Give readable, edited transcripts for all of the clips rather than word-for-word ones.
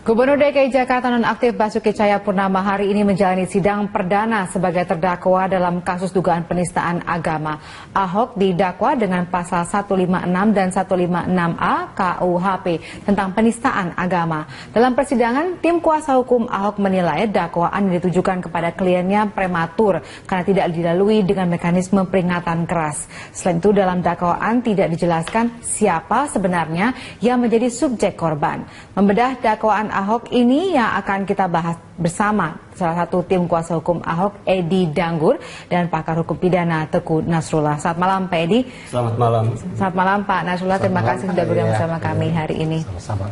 Gubernur DKI Jakarta nonaktif Basuki Cahayapurnama hari ini menjalani sidang perdana sebagai terdakwa dalam kasus dugaan penistaan agama. Ahok didakwa dengan pasal 156 dan 156A KUHP tentang penistaan agama. Dalam persidangan, tim kuasa hukum Ahok menilai dakwaan yang ditujukan kepada kliennya prematur karena tidak dilalui dengan mekanisme peringatan keras. Selain itu, dalam dakwaan tidak dijelaskan siapa sebenarnya yang menjadi subjek korban. Membedah dakwaan Ahok ini yang akan kita bahas bersama salah satu tim kuasa hukum Ahok, Edi Danggur, dan pakar hukum pidana Teguh Nasrullah. Selamat malam Pak Edi. Selamat malam. Selamat malam Pak Nasrullah, terima kasih sudah bergabung bersama kami hari ini. Sama-sama.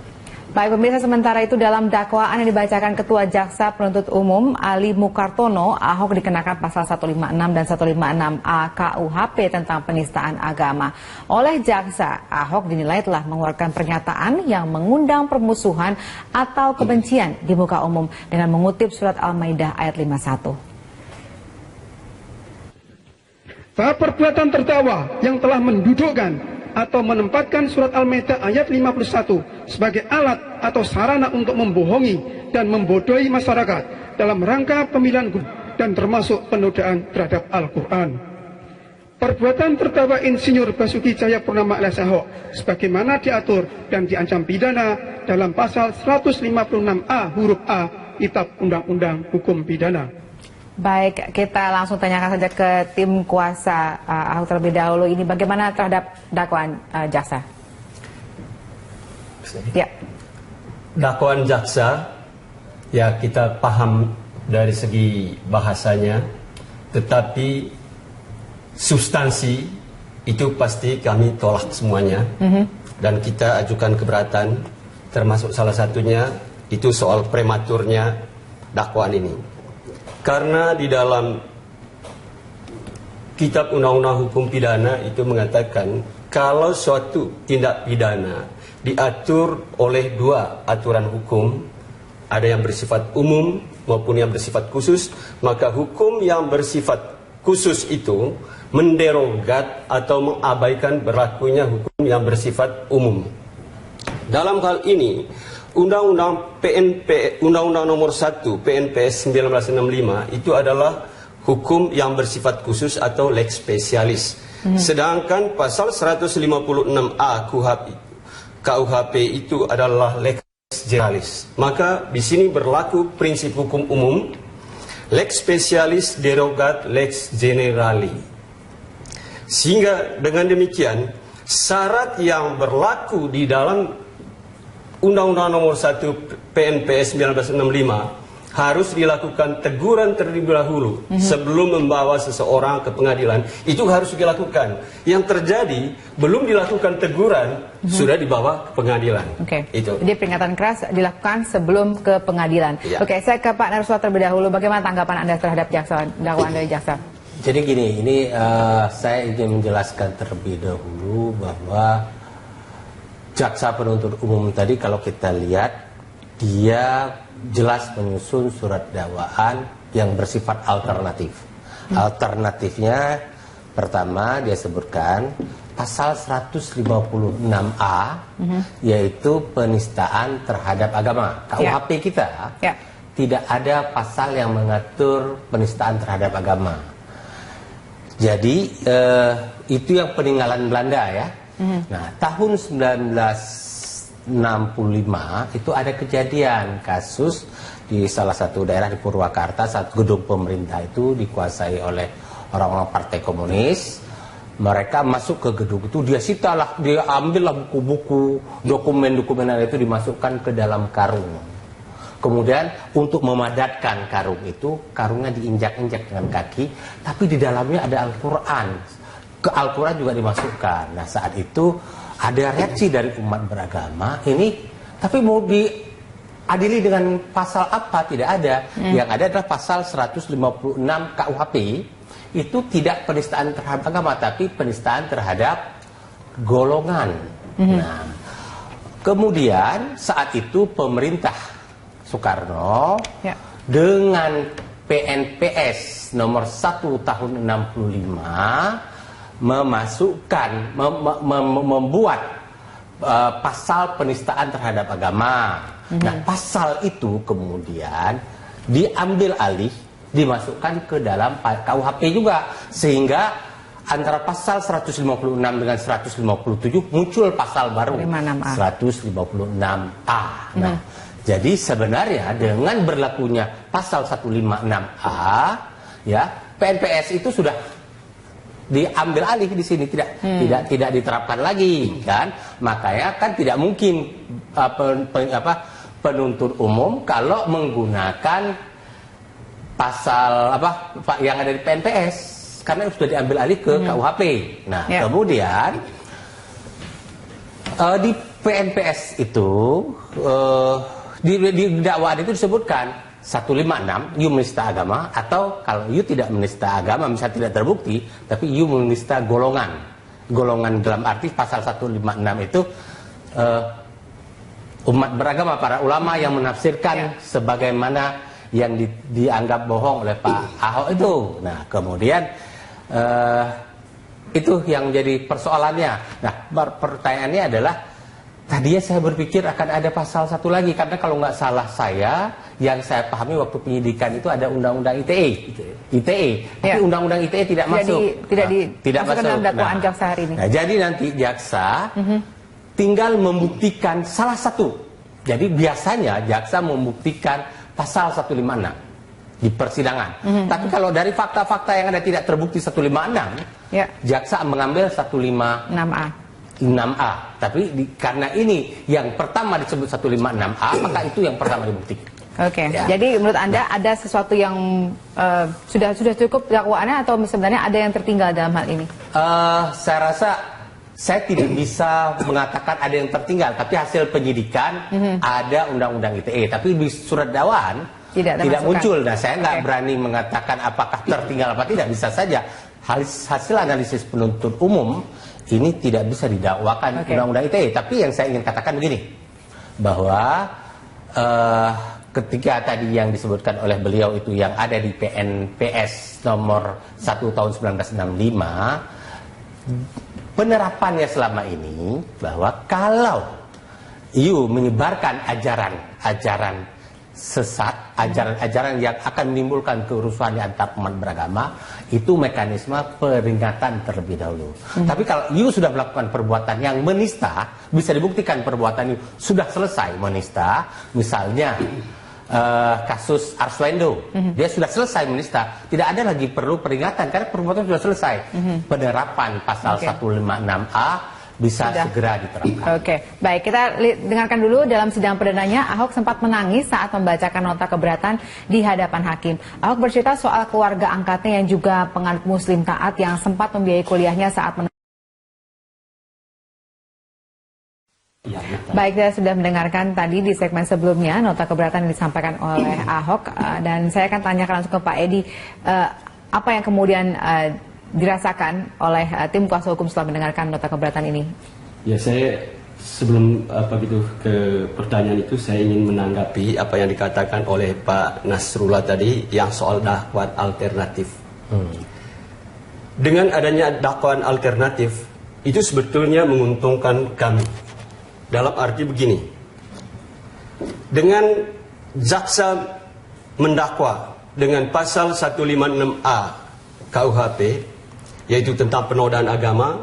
Baik pemirsa, sementara itu dalam dakwaan yang dibacakan Ketua Jaksa Penuntut Umum Ali Mukartono, Ahok dikenakan pasal 156 dan 156A KUHP tentang penistaan agama. Oleh jaksa, Ahok dinilai telah mengeluarkan pernyataan yang mengundang permusuhan atau kebencian di muka umum dengan mengutip surat Al-Maidah ayat 51. Bahwa perbuatan terdakwa yang telah mendudukkan atau menempatkan surat Al-Maidah ayat 51 sebagai alat atau sarana untuk membohongi dan membodohi masyarakat dalam rangka pemilihan dan termasuk penodaan terhadap Al-Quran. Perbuatan terdakwa Insinyur Basuki Cahayapurnama alias Ahok sebagaimana diatur dan diancam pidana dalam pasal 156A huruf A Kitab Undang-Undang Hukum Pidana. Baik, kita langsung tanyakan saja ke tim kuasa Ahok terlebih dahulu. Ini bagaimana terhadap dakwaan jaksa? Ya. Dakwaan jaksa, ya kita paham dari segi bahasanya, tetapi substansi itu pasti kami tolak semuanya. Dan kita ajukan keberatan, termasuk salah satunya itu soal prematurnya dakwaan ini. Karena di dalam Kitab Undang-Undang Hukum Pidana itu mengatakan kalau suatu tindak pidana diatur oleh dua aturan hukum, ada yang bersifat umum maupun yang bersifat khusus, maka hukum yang bersifat khusus itu menderogat atau mengabaikan berlakunya hukum yang bersifat umum. Dalam hal ini Undang-Undang Undang-Undang Nomor 1 PNPS 1965 itu adalah hukum yang bersifat khusus atau lex specialis. Sedangkan pasal 156A KUHP itu adalah lex generalis. Maka di sini berlaku prinsip hukum umum, lex specialis derogat lex generali. Sehingga dengan demikian syarat yang berlaku di dalam Undang-Undang Nomor 1 PNPS 1965 harus dilakukan teguran terlebih dahulu sebelum membawa seseorang ke pengadilan. Itu harus dilakukan. Yang terjadi belum dilakukan teguran sudah dibawa ke pengadilan. Itu. Jadi peringatan keras dilakukan sebelum ke pengadilan. Ya. Oke, saya ke Pak Nasrullah terlebih dahulu. Bagaimana tanggapan Anda terhadap dakwaan dari jaksa? Jadi gini, ini saya ingin menjelaskan terlebih dahulu bahwa jaksa penuntut umum tadi kalau kita lihat dia jelas menyusun surat dakwaan yang bersifat alternatif. Alternatifnya pertama dia sebutkan pasal 156A yaitu penistaan terhadap agama. KUHP kita tidak ada pasal yang mengatur penistaan terhadap agama. Jadi itu yang peninggalan Belanda ya. Nah, tahun 1965 itu ada kejadian kasus di salah satu daerah di Purwakarta, saat gedung pemerintah itu dikuasai oleh orang-orang Partai Komunis. Mereka masuk ke gedung itu, dia sitalah, dia ambillah buku-buku, dokumen-dokumen itu dimasukkan ke dalam karung. Kemudian untuk memadatkan karung itu, karungnya diinjak-injak dengan kaki, tapi di dalamnya ada Al-Quran. Ke Al-Quran juga dimasukkan. Nah saat itu ada reaksi dari umat beragama ini, tapi mau diadili dengan pasal apa? Tidak ada. Yang ada adalah pasal 156 KUHP. Itu tidak penistaan terhadap agama, tapi penistaan terhadap golongan. Nah, kemudian saat itu pemerintah Soekarno dengan PNPS nomor 1 tahun 65 memasukkan, membuat pasal penistaan terhadap agama. Nah, pasal itu kemudian diambil alih, dimasukkan ke dalam KUHP juga, sehingga antara pasal 156 dengan 157 muncul pasal baru 156A. Nah, jadi sebenarnya dengan berlakunya pasal 156A, ya, PNPS itu sudah diambil alih di sini, tidak diterapkan lagi, kan? Makanya kan tidak mungkin penuntut umum kalau menggunakan pasal yang ada di PNPS, karena sudah diambil alih ke KUHP. Nah, kemudian di PNPS itu di dakwaan itu disebutkan 156 you menista agama, atau kalau you tidak menista agama misalnya tidak terbukti, tapi you menista golongan dalam arti pasal 156 itu umat beragama, para ulama yang menafsirkan sebagaimana yang dianggap bohong oleh Pak Ahok itu. Nah, kemudian itu yang jadi persoalannya. Nah, pertanyaannya adalah, tadinya saya berpikir akan ada pasal satu lagi, karena kalau nggak salah yang saya pahami waktu penyidikan itu ada undang-undang ITE, tapi undang-undang ITE tidak masuk, tidak masuk dalam dakwaan jaksa hari ini. Nah, jadi nanti jaksa tinggal membuktikan salah satu. Jadi biasanya jaksa membuktikan pasal 156 di persidangan. Tapi kalau dari fakta-fakta yang ada tidak terbukti 156, jaksa mengambil 156A. Tapi karena ini yang pertama disebut 156A, maka itu yang pertama dibuktikan. Oke, jadi menurut Anda ada sesuatu yang sudah cukup dakwaannya, atau sebenarnya ada yang tertinggal dalam hal ini? Saya rasa saya tidak bisa mengatakan ada yang tertinggal, tapi hasil penyidikan ada undang-undang ITE, tapi di surat dakwaan tidak muncul. Nah, saya nggak berani mengatakan apakah tertinggal apa tidak, bisa saja hasil analisis penuntut umum ini tidak bisa didakwakan undang-undang ITE. Tapi yang saya ingin katakan begini, bahwa ketika tadi yang disebutkan oleh beliau itu yang ada di PNPS nomor 1 tahun 1965, penerapannya selama ini bahwa kalau you menyebarkan ajaran sesat, ajaran yang akan menimbulkan kerusuhan di antar umat beragama, itu mekanisme peringatan terlebih dahulu. Tapi kalau you sudah melakukan perbuatan yang menista, bisa dibuktikan perbuatan you sudah selesai menista, misalnya kasus Arswendo, dia sudah selesai menista, tidak ada lagi perlu peringatan karena perbuatan sudah selesai. Penerapan pasal 156A bisa segera diterapkan. Oke, baik, kita dengarkan dulu dalam sidang perdananya. Ahok sempat menangis saat membacakan nota keberatan di hadapan hakim. Ahok bercerita soal keluarga angkatnya yang juga penganut muslim taat yang sempat membiayai kuliahnya saat Baik, saya sudah mendengarkan tadi di segmen sebelumnya nota keberatan yang disampaikan oleh Ahok, dan saya akan tanyakan langsung ke Pak Edi, apa yang kemudian dirasakan oleh tim kuasa hukum setelah mendengarkan nota keberatan ini? Ya, saya sebelum ke pertanyaan itu, saya ingin menanggapi apa yang dikatakan oleh Pak Nasrullah tadi yang soal dakwaan alternatif. Dengan adanya dakwaan alternatif itu sebetulnya menguntungkan kami. Dalam arti begini, dengan jaksa mendakwa dengan pasal 156A KUHP, yaitu tentang penodaan agama,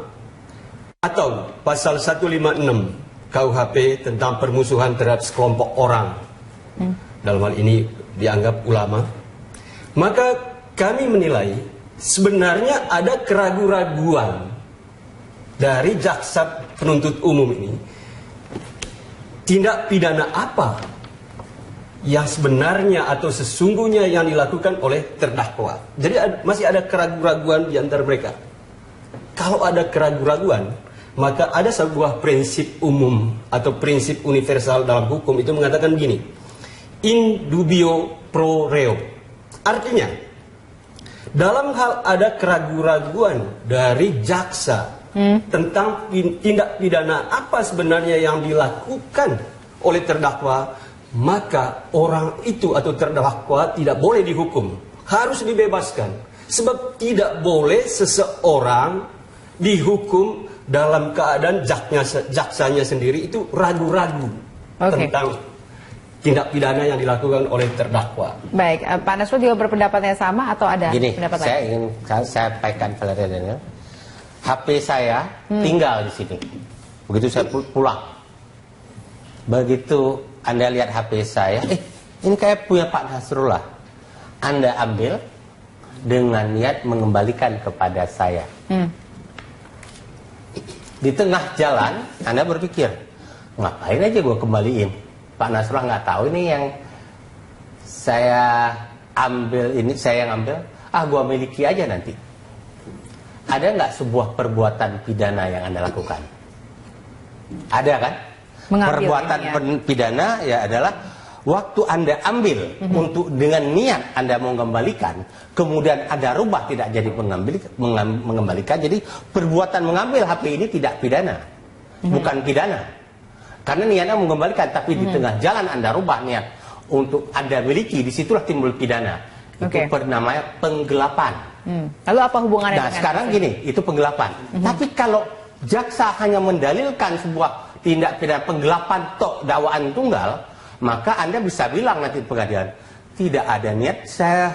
atau pasal 156 KUHP tentang permusuhan terhadap sekelompok orang, dalam hal ini dianggap ulama, maka kami menilai sebenarnya ada keraguan-raguan dari jaksa penuntut umum ini. Tindak pidana apa yang sebenarnya atau sesungguhnya yang dilakukan oleh terdakwa. Jadi masih ada keraguan-raguan di antara mereka. Kalau ada keraguan-raguan, maka ada sebuah prinsip umum atau prinsip universal dalam hukum itu mengatakan begini, in dubio pro reo. Artinya, dalam hal ada keraguan-raguan dari jaksa tentang tindak pidana apa sebenarnya yang dilakukan oleh terdakwa, maka orang itu atau terdakwa tidak boleh dihukum, harus dibebaskan. Sebab tidak boleh seseorang dihukum dalam keadaan jaksanya sendiri itu ragu-ragu tentang tindak pidana yang dilakukan oleh terdakwa. Baik, Pak Nasrul juga berpendapatnya sama atau ada pendapat lain? Saya ingin saya sampaikan Valerian, HP saya tinggal di sini. Begitu saya pulang, begitu Anda lihat HP saya, ini kayak punya Pak Nasrullah. Anda ambil dengan niat mengembalikan kepada saya. Di tengah jalan, Anda berpikir, ngapain aja gue kembaliin? Pak Nasrullah nggak tahu ini yang saya ambil, ini saya yang ambil, gue miliki aja nanti. Ada nggak sebuah perbuatan pidana yang Anda lakukan? Ada kan? Perbuatan pidana ya adalah waktu Anda ambil untuk dengan niat Anda mau mengembalikan, kemudian Anda rubah tidak jadi mengembalikan, jadi perbuatan mengambil HP ini tidak pidana, bukan pidana. Karena niatnya mengembalikan, tapi di tengah jalan Anda rubah niat untuk Anda miliki, disitulah timbul pidana. Itu namanya penggelapan. Lalu apa hubungannya? Nah sekarang gini, itu penggelapan. Tapi kalau jaksa hanya mendalilkan sebuah tindak pidana penggelapan tok dakwaan tunggal, maka Anda bisa bilang nanti pengadilan, tidak ada niat saya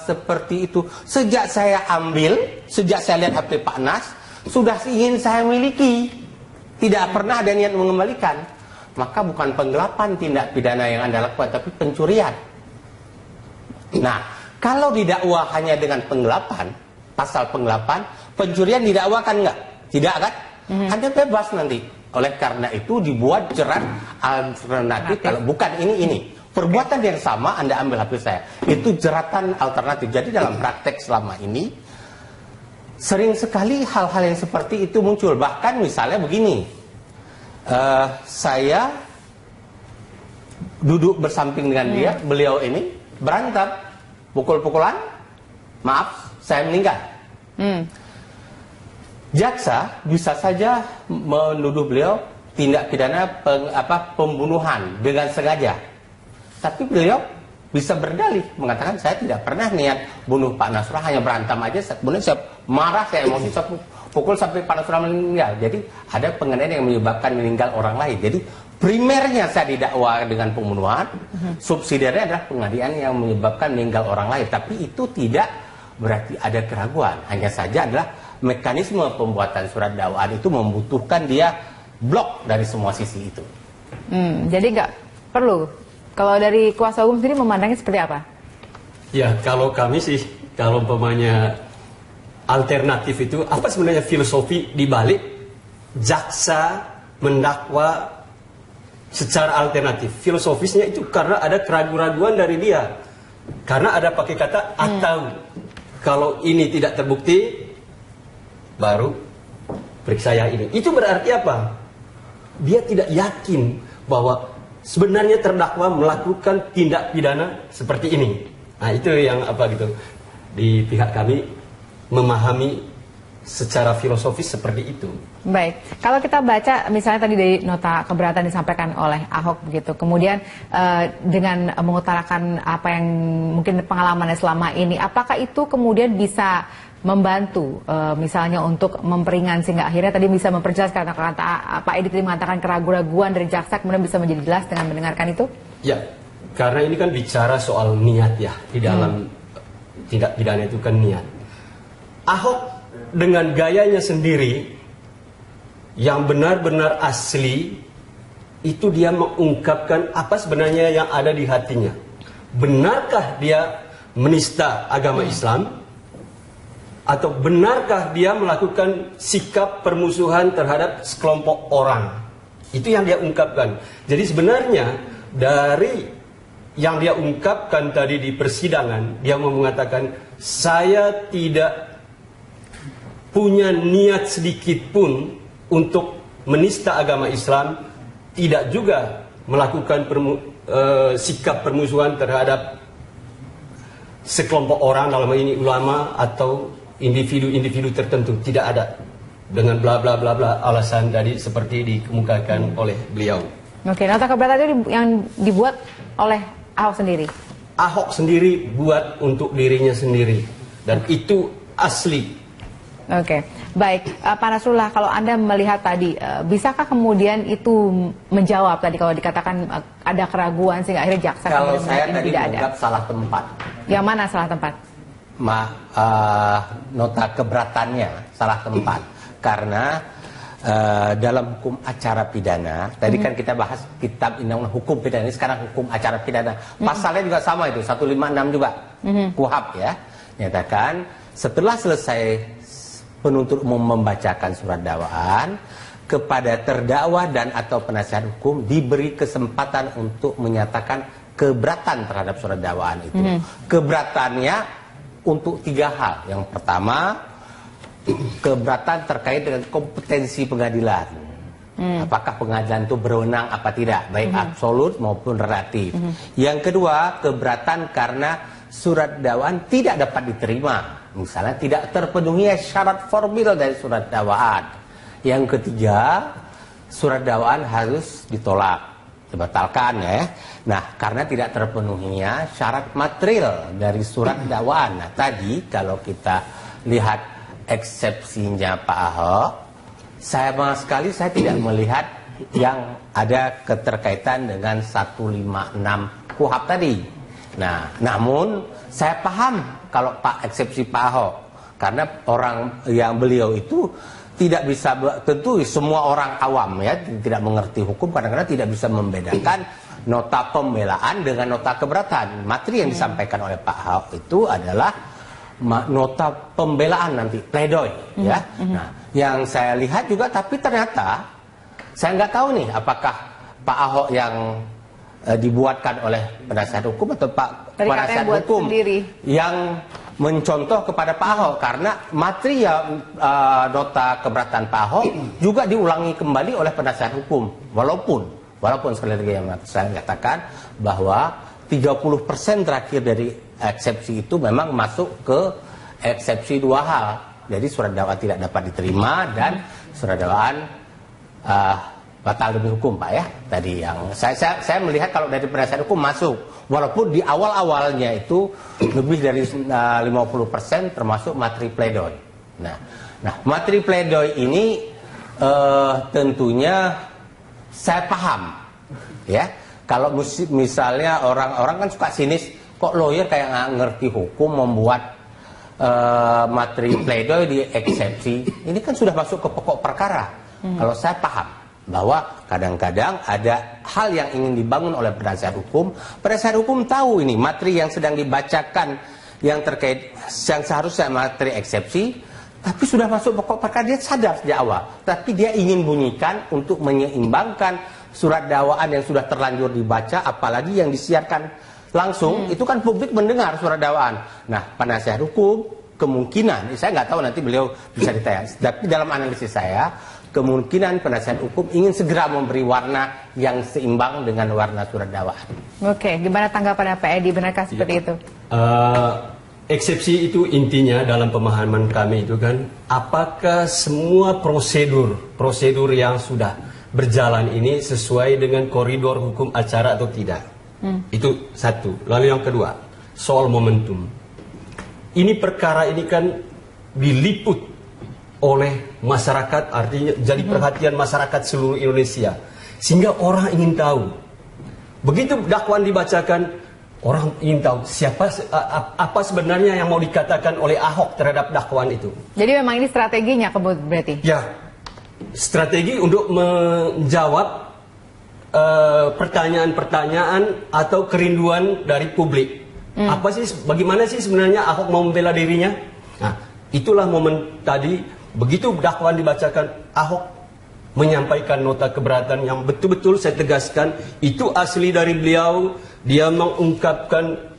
seperti itu. Sejak saya ambil, sejak saya lihat HP Pak Nas, sudah ingin saya miliki. Tidak pernah ada niat mengembalikan. Maka bukan penggelapan tindak pidana yang Anda lakukan, tapi pencurian. Nah, kalau didakwa hanya dengan penggelapan, pasal penggelapan, pencurian didakwakan nggak? Tidak kan? Anda bebas nanti. Oleh karena itu dibuat jerat alternatif. Kalau bukan ini. Perbuatan yang sama Anda ambil HP saya. Itu jeratan alternatif. Jadi dalam praktek selama ini, sering sekali hal-hal yang seperti itu muncul. Bahkan misalnya begini, saya duduk bersamping dengan dia, beliau ini berantem, pukul-pukulan, maaf, saya meninggal. Jaksa bisa saja menuduh beliau tindak pidana pembunuhan dengan sengaja. Tapi beliau bisa berdalih mengatakan saya tidak pernah niat bunuh Pak Nasrullah, hanya berantem aja. Kemudian saya marah, saya emosi, saya pukul sampai Pak Nasrullah meninggal. Jadi ada penganiayaan yang menyebabkan meninggal orang lain. Jadi primernya saya didakwa dengan pembunuhan, subsidiarnya adalah penganiayaan yang menyebabkan meninggal orang lain. Tapi itu tidak berarti ada keraguan. Hanya saja adalah mekanisme pembuatan surat dakwaan itu membutuhkan dia blok dari semua sisi itu. Jadi nggak perlu. Kalau dari kuasa hukum sendiri memandangnya seperti apa? Ya, kalau kami sih, kalau umpamanya alternatif itu, apa sebenarnya filosofi dibalik jaksa mendakwa secara alternatif? Filosofisnya itu karena ada keraguan-raguan dari dia. Karena ada pakai kata atau. Kalau ini tidak terbukti, baru periksa yang ini. Itu berarti apa? Dia tidak yakin bahwa sebenarnya terdakwa melakukan tindak pidana seperti ini. Nah itu yang di pihak kami memahami secara filosofis seperti itu. Baik, kalau kita baca misalnya tadi dari nota keberatan disampaikan oleh Ahok begitu, kemudian dengan mengutarakan apa yang mungkin pengalamannya selama ini, apakah itu kemudian bisa membantu misalnya untuk memperingan sehingga akhirnya tadi bisa memperjelas kata-kata Pak Edi tadi mengatakan keraguan-raguan dari jaksa kemudian bisa menjadi jelas dengan mendengarkan itu? Ya, karena ini kan bicara soal niat ya, di dalam tindak pidana itu kan niat. Ahok dengan gayanya sendiri yang benar-benar asli itu dia mengungkapkan apa sebenarnya yang ada di hatinya. Benarkah dia menista agama Islam? Atau benarkah dia melakukan sikap permusuhan terhadap sekelompok orang? Itu yang dia ungkapkan. Jadi sebenarnya dari yang dia ungkapkan tadi di persidangan, dia mau mengatakan saya tidak punya niat sedikit pun untuk menista agama Islam, tidak juga melakukan sikap permusuhan terhadap sekelompok orang, dalam hal ini ulama atau individu-individu tertentu. Tidak ada dengan bla bla bla bla alasan tadi seperti dikemukakan oleh beliau. Oke, nota keberatan itu yang dibuat oleh Ahok sendiri. Ahok sendiri buat untuk dirinya sendiri dan itu asli. Oke. Baik, Pak Nasrullah, kalau Anda melihat tadi, bisakah kemudian itu menjawab tadi kalau dikatakan ada keraguan sehingga akhirnya jaksa kalau saya ini tadi tidak ada? menganggap salah tempat. Yang mana salah tempat? Nota keberatannya salah tempat karena dalam hukum acara pidana tadi kan kita bahas kitab undang-undang hukum pidana, ini sekarang hukum acara pidana, pasalnya juga sama itu 156 juga KUHP ya, nyatakan setelah selesai penuntut umum membacakan surat dakwaan kepada terdakwa dan atau penasihat hukum diberi kesempatan untuk menyatakan keberatan terhadap surat dakwaan itu. Keberatannya untuk 3 hal. Yang pertama, keberatan terkait dengan kompetensi pengadilan. Apakah pengadilan itu berwenang apa tidak, baik absolut maupun relatif. Yang kedua, keberatan karena surat dakwaan tidak dapat diterima. Misalnya tidak terpenuhi syarat formil dari surat dakwaan. Yang ketiga, surat dakwaan harus ditolak, dibatalkan ya. Nah, karena tidak terpenuhinya syarat material dari surat dakwaan. Nah, tadi kalau kita lihat eksepsinya Pak Ahok, saya tidak melihat yang ada keterkaitan dengan 156 KUHP tadi. Nah, namun saya paham kalau eksepsi Pak Ahok, karena orang yang beliau itu tidak bisa, tentu semua orang awam ya, tidak mengerti hukum, kadang-kadang tidak bisa membedakan nota pembelaan dengan nota keberatan. Materi yang disampaikan oleh Pak Ahok itu adalah nota pembelaan nanti, pledoi ya. Nah, yang saya lihat juga, tapi ternyata saya nggak tahu nih apakah Pak Ahok yang dibuatkan oleh penasihat hukum atau Pak penasihat hukum sendiri yang mencontoh kepada Pak Ahok, karena materi nota keberatan Pak Ahok juga diulangi kembali oleh penasihat hukum, walaupun sekali lagi yang saya katakan bahwa 30% terakhir dari eksepsi itu memang masuk ke eksepsi 2 hal. Jadi surat dakwaan tidak dapat diterima dan surat dakwaan batal demi hukum, Pak ya. Tadi yang saya melihat kalau dari penasihat hukum masuk, walaupun di awal-awalnya itu lebih dari 50% termasuk materi pledoi. Nah, materi pledoi ini tentunya saya paham ya. Kalau misalnya orang-orang kan suka sinis, kok lawyer kayak nggak ngerti hukum membuat materi pledoi di eksepsi. Ini kan sudah masuk ke pokok perkara. Kalau saya paham bahwa kadang-kadang ada hal yang ingin dibangun oleh penasihat hukum. Penasihat hukum tahu ini materi yang sedang dibacakan yang terkait, yang seharusnya materi eksepsi, tapi sudah masuk pokok perkara, dia sadar sejak awal. Tapi dia ingin bunyikan untuk menyeimbangkan surat dakwaan yang sudah terlanjur dibaca, apalagi yang disiarkan langsung, itu kan publik mendengar surat dakwaan. Nah, penasihat hukum kemungkinan, saya nggak tahu nanti beliau bisa ditanya, tapi dalam analisis saya, kemungkinan penasihat hukum ingin segera memberi warna yang seimbang dengan warna surat dakwaan. Oke, gimana tanggapan Pak Edi? Benarkah seperti itu? Eksepsi itu intinya dalam pemahaman kami itu kan, apakah semua prosedur yang sudah berjalan ini sesuai dengan koridor hukum acara atau tidak? Itu satu. Lalu yang kedua, soal momentum. Ini perkara ini kan diliput oleh masyarakat, artinya jadi perhatian masyarakat seluruh Indonesia, sehingga orang ingin tahu. Begitu dakwaan dibacakan, orang ingin tahu apa sebenarnya yang mau dikatakan oleh Ahok terhadap dakwaan itu. Jadi memang ini strateginya berarti? Ya, strategi untuk menjawab pertanyaan-pertanyaan atau kerinduan dari publik. Bagaimana sih sebenarnya Ahok mau membela dirinya? Nah, itulah momen tadi. Begitu dakwaan dibacakan, Ahok menyampaikan nota keberatan yang betul-betul saya tegaskan, itu asli dari beliau. Dia mengungkapkan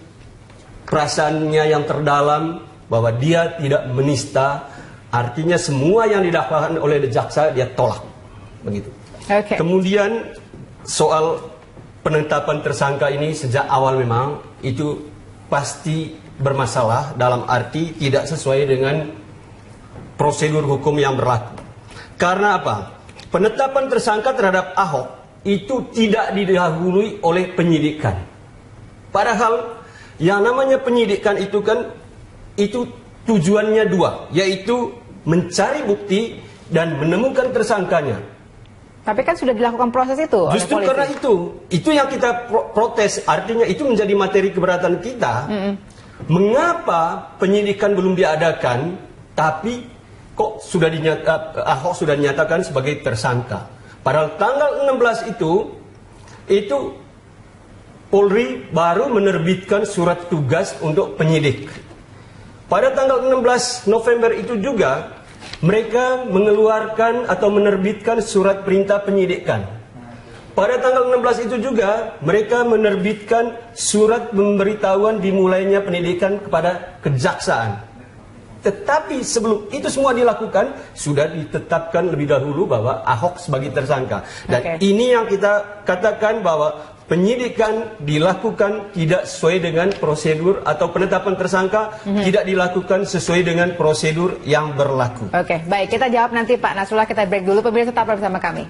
perasaannya yang terdalam bahwa dia tidak menista. Artinya semua yang didakwakan oleh jaksa dia tolak. Begitu. Kemudian soal penetapan tersangka ini sejak awal memang itu pasti bermasalah, dalam arti tidak sesuai dengan prosedur hukum yang berlaku. Karena apa? Penetapan tersangka terhadap Ahok itu tidak didahului oleh penyidikan. Padahal yang namanya penyidikan itu kan, itu tujuannya 2, yaitu mencari bukti dan menemukan tersangkanya. Tapi kan sudah dilakukan proses itu Justru oleh polisi. karena itu yang kita protes, artinya itu menjadi materi keberatan kita. Mengapa penyidikan belum diadakan, tapi kok sudah Ahok sudah dinyatakan sebagai tersangka? Padahal tanggal 16 itu Polri baru menerbitkan surat tugas untuk penyidik. Pada tanggal 16 November itu juga mereka mengeluarkan atau menerbitkan surat perintah penyidikan. Pada tanggal 16 itu juga mereka menerbitkan surat pemberitahuan dimulainya penyidikan kepada kejaksaan. Tetapi sebelum itu semua dilakukan, sudah ditetapkan lebih dahulu bahwa Ahok sebagai tersangka. Dan ini yang kita katakan bahwa penyidikan dilakukan tidak sesuai dengan prosedur, atau penetapan tersangka tidak dilakukan sesuai dengan prosedur yang berlaku. Oke, baik, kita jawab nanti Pak Nasrullah. Kita break dulu, pemirsa tetaplah bersama kami.